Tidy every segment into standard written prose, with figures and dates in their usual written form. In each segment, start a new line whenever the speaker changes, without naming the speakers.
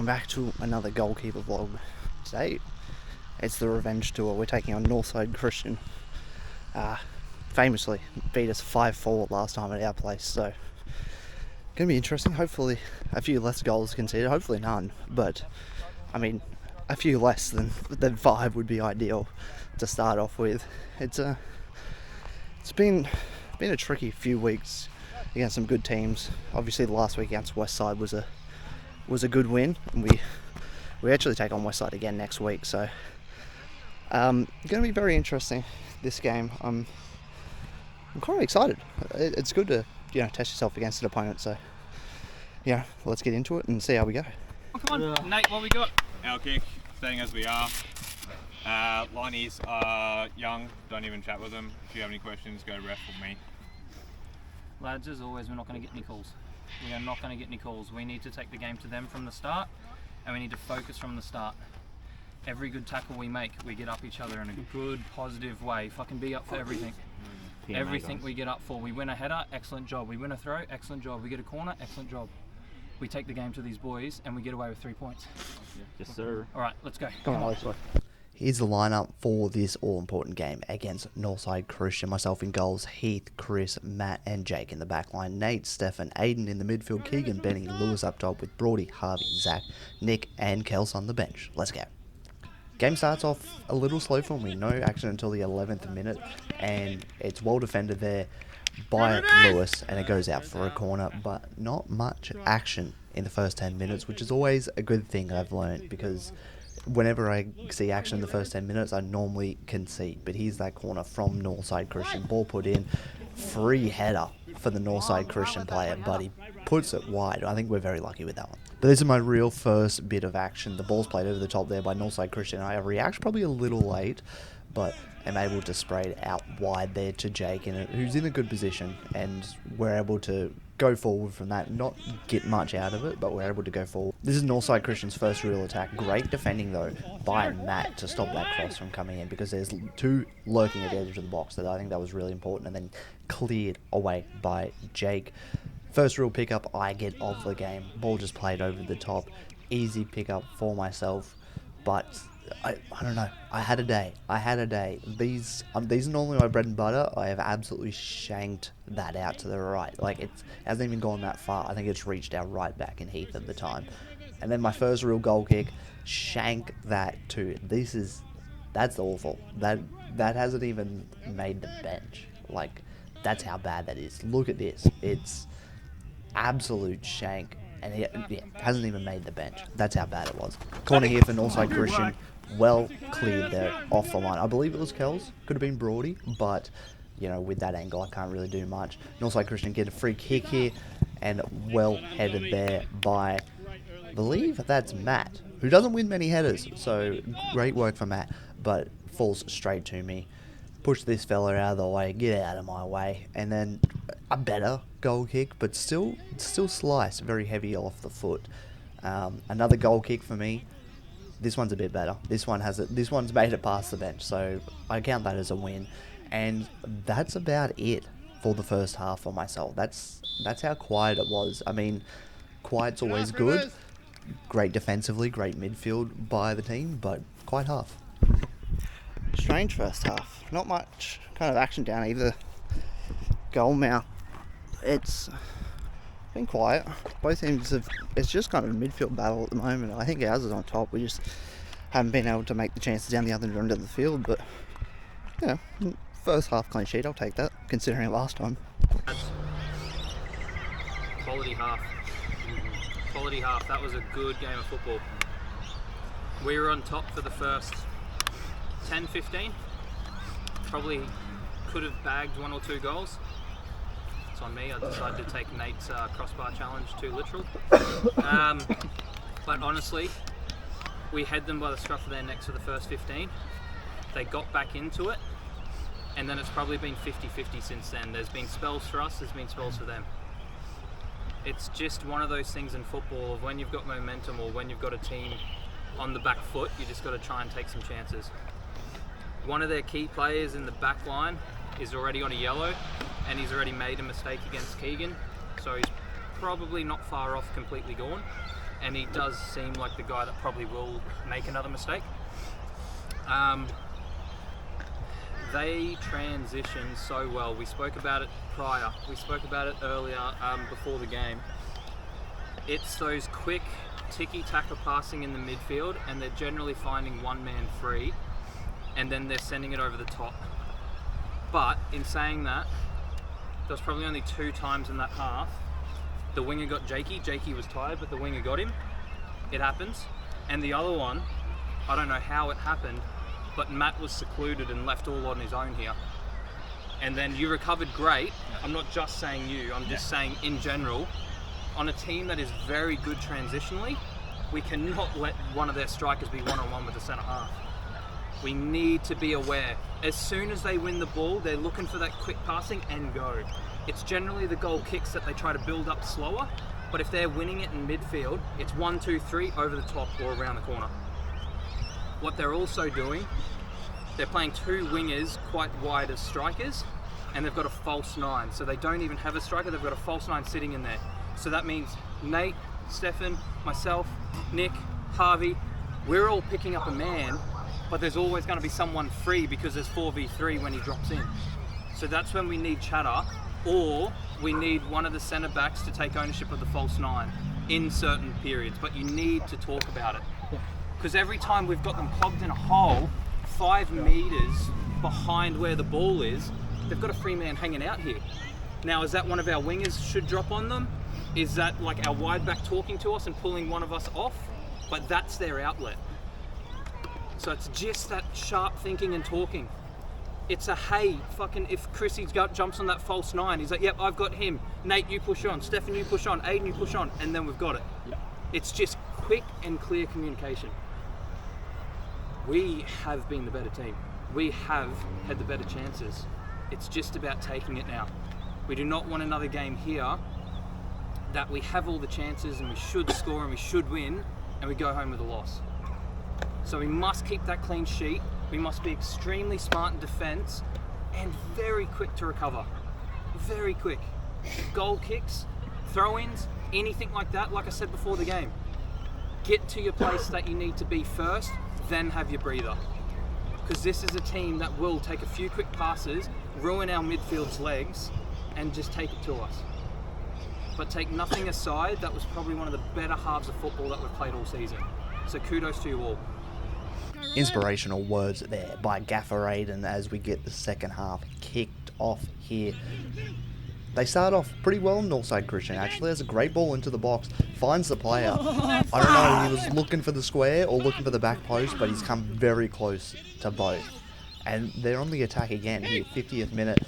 Back to another goalkeeper vlog. Today, it's the revenge tour. We're taking on Northside Christian. Famously beat us 5-4 last time at our place, so gonna be interesting. Hopefully, a few less goals conceded. Hopefully none, but I mean, a few less than 5 would be ideal to start off with. It's been a tricky few weeks against some good teams. Obviously, the last week against Westside was a good win, and we actually take on Westside again next week, so going to be very interesting, this game. I'm kind of excited. It's good to test yourself against an opponent, so let's get into it and see how we go.
Come on, Nate, what we got?
Our kick, staying as we are. Lineys are young, don't even chat with them. If you have any questions, go ref with me.
Lads, as always, we're not going to get any calls. We are not going to get any calls. We need to take the game to them from the start, and we need to focus from the start. Every good tackle we make, we get up each other in a good, positive way. Fucking be up for everything. Everything we get up for. We win a header, excellent job. We win a throw, excellent job. We get a corner, excellent job. We take the game to these boys, and we get away with 3 points.
Yes, sir.
All right, let's go.
Come on, Alex. Here's the lineup for this all-important game against Northside Christian. Myself in goals, Heath, Chris, Matt and Jake in the back line. Nate, Stefan, Aiden in the midfield, Keegan, Benny, Lewis up top with Brody, Harvey, Zach, Nick and Kels on the bench. Let's go. Game starts off a little slow for me. No action until the 11th minute, and it's well defended there by Lewis, and it goes out for a corner, but not much action in the first 10 minutes, which is always a good thing I've learned, because whenever I see action in the first 10 minutes, I normally concede. But here's that corner from Northside Christian. Ball put in. Free header for the Northside Christian player, but he puts it wide. I think we're very lucky with that one. But this is my real first bit of action. The ball's played over the top there by Northside Christian. I react probably a little late, but am able to spray it out wide there to Jake, who's in a good position, and we're able to go forward from that. Not get much out of it, but we're able to go forward. This is Northside Christian's first real attack. Great defending though by Matt to stop that cross from coming in, because there's two lurking at the edge of the box. That I think that was really important, and then cleared away by Jake. First real pickup I get of the game. Ball just played over the top. Easy pickup for myself, but I don't know. I had a day. These are normally my bread and butter. I have absolutely shanked that out to the right. Like, it hasn't even gone that far. I think it's reached out right back in Heath at the time. And then my first real goal kick, shank that too. That's awful. That hasn't even made the bench. Like, that's how bad that is. Look at this. It's absolute shank. And it hasn't even made the bench. That's how bad it was. Corner here for Northside Christian. Well cleared there off the line. I believe it was Kels. Could have been Brody, but with that angle I can't really do much. Northside Christian get a free kick here, and well headed there by, I believe that's Matt, who doesn't win many headers, so great work for Matt, but falls straight to me. Push this fella out of the way, get out of my way, and then a better goal kick, but still slice, very heavy off the foot. Another goal kick for me. This one's a bit better. This one's made it past the bench, so I count that as a win. And that's about it for the first half for myself. That's how quiet it was. I mean, quiet's always good. Great defensively, great midfield by the team, but quiet half. Strange first half. Not much kind of action down either goal mouth. It's been quiet. Both teams it's just kind of a midfield battle at the moment. I think ours is on top. We just haven't been able to make the chances down the other end of the field, but first half clean sheet, I'll take that, considering last time.
Quality half. Quality half. That was a good game of football. We were on top for the first 10-15. Probably could have bagged 1 or 2 goals. It's on me. I decided to take Nate's crossbar challenge too literal. But honestly, we had them by the scruff of their necks for the first 15. They got back into it, and then it's probably been 50-50 since then. There's been spells for us, there's been spells for them. It's just one of those things in football of when you've got momentum or when you've got a team on the back foot, you just got to try and take some chances. One of their key players in the back line is already on a yellow, and he's already made a mistake against Keegan, so he's probably not far off completely gone. and he does seem like the guy that probably will make another mistake. They transition so well. We spoke about it prior. We spoke about it earlier before the game. It's those quick ticky-taka passing in the midfield, and they're generally finding one man free, and then they're sending it over the top. But in saying that, there was probably only 2 times in that half. The winger got Jakey. Jakey was tired, but the winger got him. It happens. And the other one, I don't know how it happened, but Matt was secluded and left all on his own here. And then you recovered great. I'm not just saying you, I'm just saying in general, on a team that is very good transitionally, we cannot let one of their strikers be one-on-one with the centre half. We need to be aware. As soon as they win the ball, they're looking for that quick passing and go. It's generally the goal kicks that they try to build up slower, but if they're winning it in midfield, it's 1, 2, 3 over the top or around the corner. What they're also doing, they're playing 2 wingers quite wide as strikers, and they've got a false 9. So they don't even have a striker, they've got a false 9 sitting in there. So that means Nate, Stefan, myself, Nick, Harvey, we're all picking up a man, but there's always going to be someone free because there's 4v3 when he drops in. So that's when we need chatter, or we need one of the centre backs to take ownership of the false 9 in certain periods, but you need to talk about it. Because every time we've got them clogged in a hole, 5 metres behind where the ball is, they've got a free man hanging out here. Now, is that one of our wingers should drop on them? Is that like our wide back talking to us and pulling one of us off? But that's their outlet. So it's just that sharp thinking and talking. It's a, hey, fucking, if Chrissy jumps on that false 9, he's like, yep, I've got him. Nate, you push on. Stefan, you push on. Aiden, you push on. And then we've got it. Yeah. It's just quick and clear communication. We have been the better team. We have had the better chances. It's just about taking it now. We do not want another game here that we have all the chances and we should score and we should win and we go home with a loss. So we must keep that clean sheet. We must be extremely smart in defence and very quick to recover. Very quick. Goal kicks, throw-ins, anything like that, like I said before the game. Get to your place that you need to be first, then have your breather. Because this is a team that will take a few quick passes, ruin our midfield's legs, and just take it to us. But take nothing aside, that was probably one of the better halves of football that we've played all season. So kudos to you all.
Inspirational words there by Gaffer Aiden as we get the second half kicked off here. They start off pretty well, Northside Christian actually. There's a great ball into the box, finds the player. I don't know if he was looking for the square or looking for the back post, but he's come very close to both. And they're on the attack again here, 50th minute.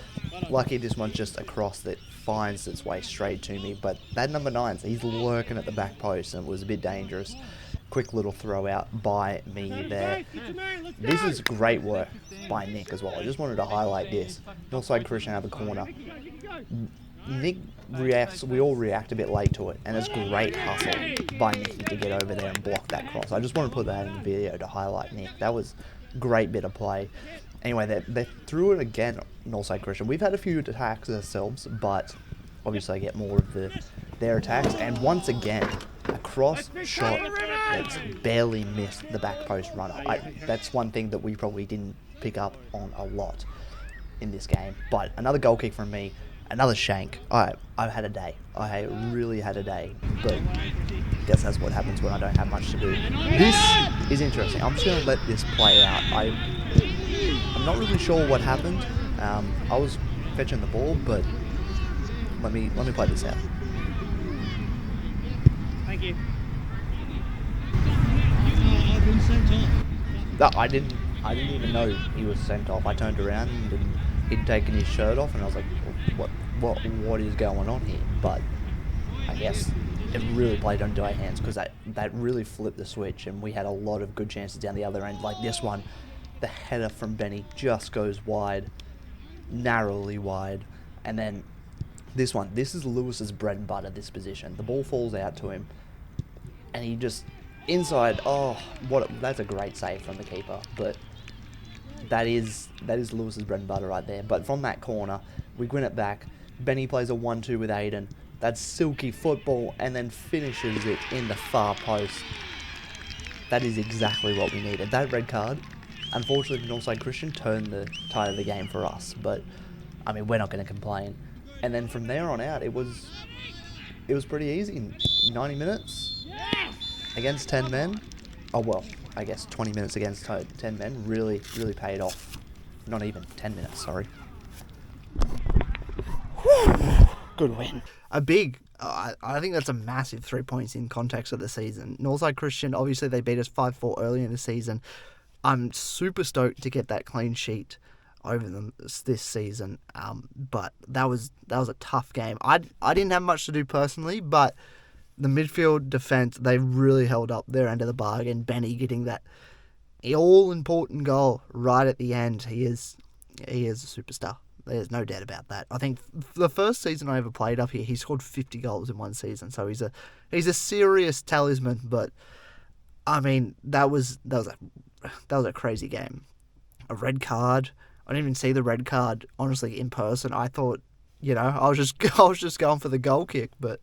Lucky this one's just across that finds its way straight to me, but that number 9, he's lurking at the back post and it was a bit dangerous. Quick little throw out by me there. This is great work by Nick as well. I just wanted to highlight this. Northside Christian have a corner. Nick reacts, we all react a bit late to it, and it's great hustle by Nick to get over there and block that cross. I just want to put that in the video to highlight Nick. That was a great bit of play. Anyway, they threw it again, Northside Christian. We've had a few attacks ourselves, but obviously I get more of their attacks. And once again, a cross shot that's barely missed the back post runner. That's one thing that we probably didn't pick up on a lot in this game. But another goal kick from me, another shank. I've had a day. I really had a day. But I guess that's what happens when I don't have much to do. This is interesting. I'm just going to let this play out. I'm not really sure what happened. I was fetching the ball, but let me play this out.
Thank you.
I've been sent off.
No, I didn't even know he was sent off. I turned around and he'd taken his shirt off, and I was like, what is going on here? But I guess it really played onto our hands because that really flipped the switch, and we had a lot of good chances down the other end. Like this one, the header from Benny just goes wide, narrowly wide, and then this one, this is Lewis's bread and butter, this position. The ball falls out to him, and he just, inside, that's a great save from the keeper, but that is Lewis's bread and butter right there. But from that corner, we win it back. Benny plays a 1-2 with Aiden, that silky football, and then finishes it in the far post. That is exactly what we needed. That red card, unfortunately for Northside Christian, turned the tide of the game for us. But, I mean, we're not going to complain. And then from there on out, it was pretty easy. 90 minutes against 10 men. Oh, well, I guess 20 minutes against 10 men really paid off. Not even 10 minutes, sorry. Good win. I think that's a massive 3 points in context of the season. Northside Christian, obviously they beat us 5-4 early in the season. I'm super stoked to get that clean sheet over them this season. But that was a tough game. I didn't have much to do personally, but the midfield defense, they really held up their end of the bargain. Benny getting that all-important goal right at the end. He is a superstar. There's no doubt about that. I think the first season I ever played up here, he scored 50 goals in one season. So he's a serious talisman. But I mean, that was a crazy game. A red card. I didn't even see the red card honestly in person. I thought, I was just going for the goal kick, but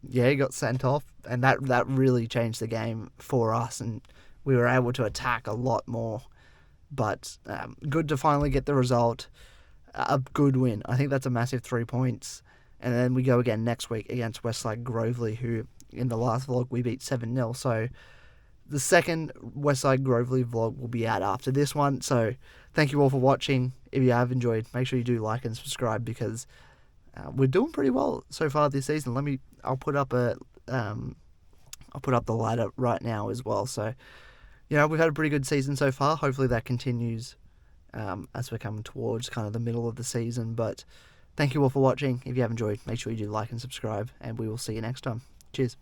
he got sent off, and that really changed the game for us, and we were able to attack a lot more. But good to finally get the result. A good win. I think that's a massive 3 points. And then we go again next week against Westside Grovely, who in the last vlog we beat 7-0. So the second Westside Grovely vlog will be out after this one. So thank you all for watching. If you have enjoyed, make sure you do like and subscribe, because we're doing pretty well so far this season. I'll put up the ladder right now as well. So we've had a pretty good season so far. Hopefully that continues as we're coming towards kind of the middle of the season. But thank you all for watching. If you have enjoyed, make sure you do like and subscribe, and we will see you next time. Cheers.